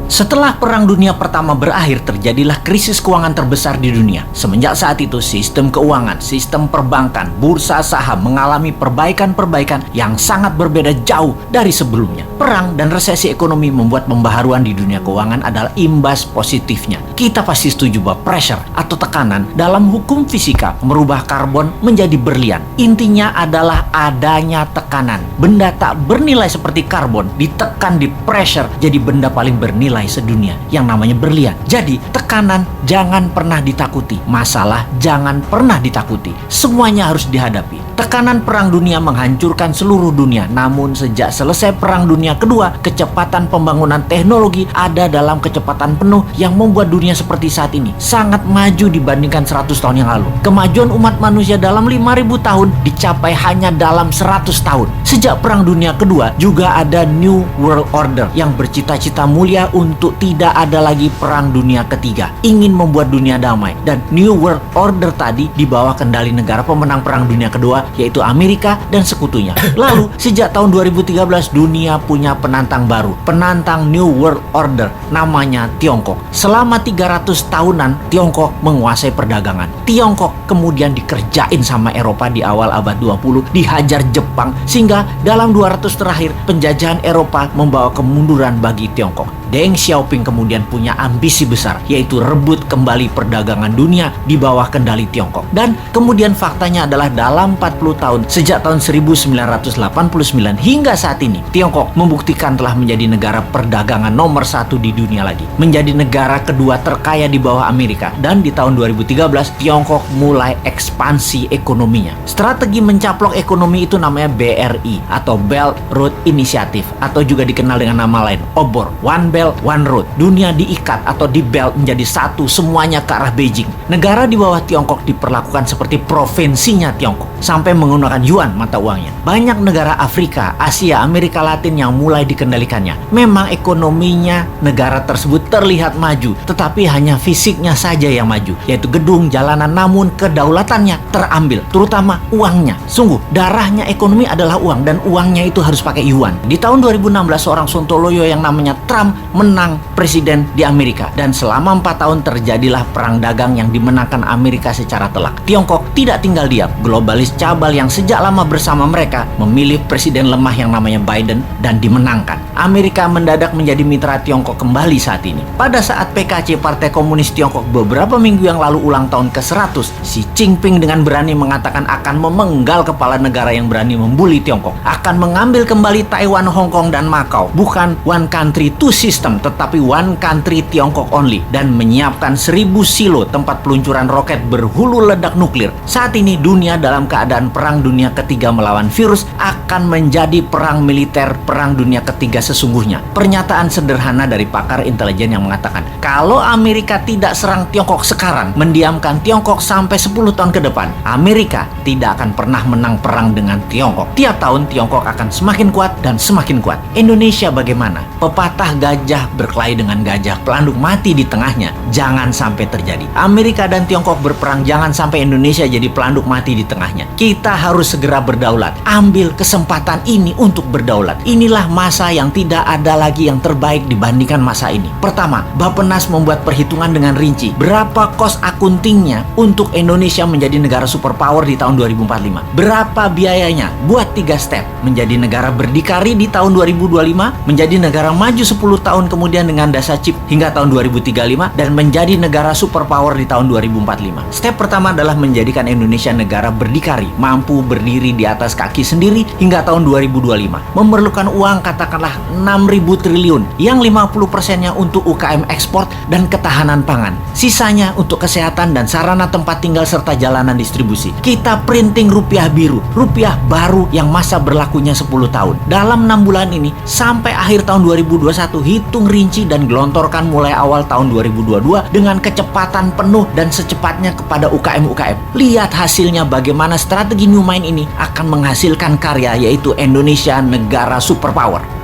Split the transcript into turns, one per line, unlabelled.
Setelah Perang Dunia Pertama berakhir, terjadilah krisis keuangan terbesar di dunia. Semenjak saat itu, sistem keuangan, sistem perbankan, bursa saham mengalami perbaikan-perbaikan yang sangat berbeda jauh dari sebelumnya. Perang dan resesi ekonomi membuat pembaharuan di dunia keuangan adalah imbas positifnya. Kita pasti setuju bahwa pressure atau tekanan dalam hukum fisika merubah karbon menjadi berlian. Intinya adalah adanya tekanan. Benda tak bernilai seperti karbon ditekan di pressure jadi benda paling bernilai sedunia yang namanya berlian. Jadi tekanan jangan pernah ditakuti, masalah jangan pernah ditakuti, semuanya harus dihadapi. Tekanan Perang Dunia menghancurkan seluruh dunia, namun sejak selesai Perang Dunia Kedua, kecepatan pembangunan teknologi ada dalam kecepatan penuh yang membuat dunia seperti saat ini sangat maju dibandingkan 100 tahun yang lalu. Kemajuan umat manusia dalam 5.000 tahun dicapai hanya dalam 100 tahun. Sejak Perang Dunia Kedua juga ada New World Order yang bercita-cita mulia untuk tidak ada lagi Perang Dunia Ketiga, ingin membuat dunia damai. Dan New World Order tadi di bawah kendali negara pemenang Perang Dunia Kedua, yaitu Amerika dan sekutunya. Lalu sejak tahun 2013 dunia punya penantang baru, penantang New World Order, namanya Tiongkok. Selama 300 tahunan Tiongkok menguasai perdagangan. Tiongkok kemudian dikerjain sama Eropa di awal abad 20, dihajar Jepang, sehingga dalam 200 terakhir penjajahan Eropa membawa kemunduran bagi Tiongkok. Deng Xiaoping kemudian punya ambisi besar, yaitu rebut kembali perdagangan dunia di bawah kendali Tiongkok. Dan kemudian faktanya adalah dalam 40 tahun, sejak tahun 1989 hingga saat ini, Tiongkok membuktikan telah menjadi negara perdagangan nomor 1 di dunia lagi. Menjadi negara kedua terkaya di bawah Amerika. Dan di tahun 2013, Tiongkok mulai ekspansi ekonominya. Strategi mencaplok ekonomi itu namanya BRI atau Belt Road Initiative, atau juga dikenal dengan nama lain, OBOR, One Belt One Road. Dunia diikat atau di belt menjadi satu, semuanya ke arah Beijing. Negara di bawah Tiongkok diperlakukan seperti provinsinya Tiongkok, sampai menggunakan yuan mata uangnya. Banyak negara Afrika, Asia, Amerika Latin yang mulai dikendalikannya. Memang ekonominya negara tersebut terlihat maju, tetapi hanya fisiknya saja yang maju, yaitu gedung, jalanan, namun kedaulatannya terambil, terutama uangnya. Sungguh, darahnya ekonomi adalah uang, dan uangnya itu harus pakai yuan. Di tahun 2016, seorang Sontoloyo yang namanya Trump menang presiden di Amerika, dan selama 4 tahun terjadilah perang dagang yang dimenangkan Amerika secara telak. Tiongkok tidak tinggal diam. Globalis cabal yang sejak lama bersama mereka memilih presiden lemah yang namanya Biden dan dimenangkan. Amerika mendadak menjadi mitra Tiongkok kembali saat ini. Pada saat PKC, Partai Komunis Tiongkok, beberapa minggu yang lalu ulang tahun ke-100, Xi Jinping dengan berani mengatakan akan memenggal kepala negara yang berani membuli Tiongkok, akan mengambil kembali Taiwan, Hong Kong, dan Macau. Bukan one country two system, tetapi one country Tiongkok only, dan menyiapkan 1000 silo tempat peluncuran roket berhulu ledak nuklir. Saat ini dunia dalam keadaan Perang Dunia Ketiga melawan virus akan menjadi perang militer Perang Dunia Ketiga sesungguhnya. Pernyataan sederhana dari pakar intelijen yang mengatakan, kalau Amerika tidak serang Tiongkok sekarang, mendiamkan Tiongkok sampai 10 tahun ke depan, Amerika tidak akan pernah menang perang dengan Tiongkok. Tiap tahun Tiongkok akan semakin kuat dan semakin kuat. Indonesia bagaimana? Pepatah gajah berkelahi dengan gajah, pelanduk mati di tengahnya. Jangan sampai terjadi. Amerika dan Tiongkok berperang, jangan sampai Indonesia jadi pelanduk mati di tengahnya. Kita harus segera berdaulat. Ambil kesempatan ini untuk berdaulat. Inilah masa yang tidak ada lagi yang terbaik dibandingkan masa ini. Pertama, Bappenas membuat perhitungan dengan rinci. Berapa cost accountingnya untuk Indonesia menjadi negara superpower di tahun 2045? Berapa biayanya? Buat 3 step. Menjadi negara berdikari di tahun 2025, menjadi negara maju 10 tahun kemudian dengan dasa chip hingga tahun 2035, dan menjadi negara superpower di tahun 2045. Step pertama adalah menjadikan Indonesia negara berdikari, mampu berdiri di atas kaki sendiri hingga tahun 2025. Memerlukan uang katakanlah 6.000 triliun, yang 50%-nya untuk UKM ekspor dan ketahanan pangan. Sisanya untuk kesehatan dan sarana tempat tinggal serta jalanan distribusi. Kita printing rupiah biru, rupiah baru yang masa berlakunya 10 tahun. Dalam 6 bulan ini sampai akhir tahun 2021, hitung rinci dan gelontorkan mulai awal tahun 2022 dengan kecepatan penuh dan secepatnya kepada UKM-UKM. Lihat hasilnya bagaimana strategi New Mind ini akan menghasilkan karya, yaitu Indonesia negara superpower.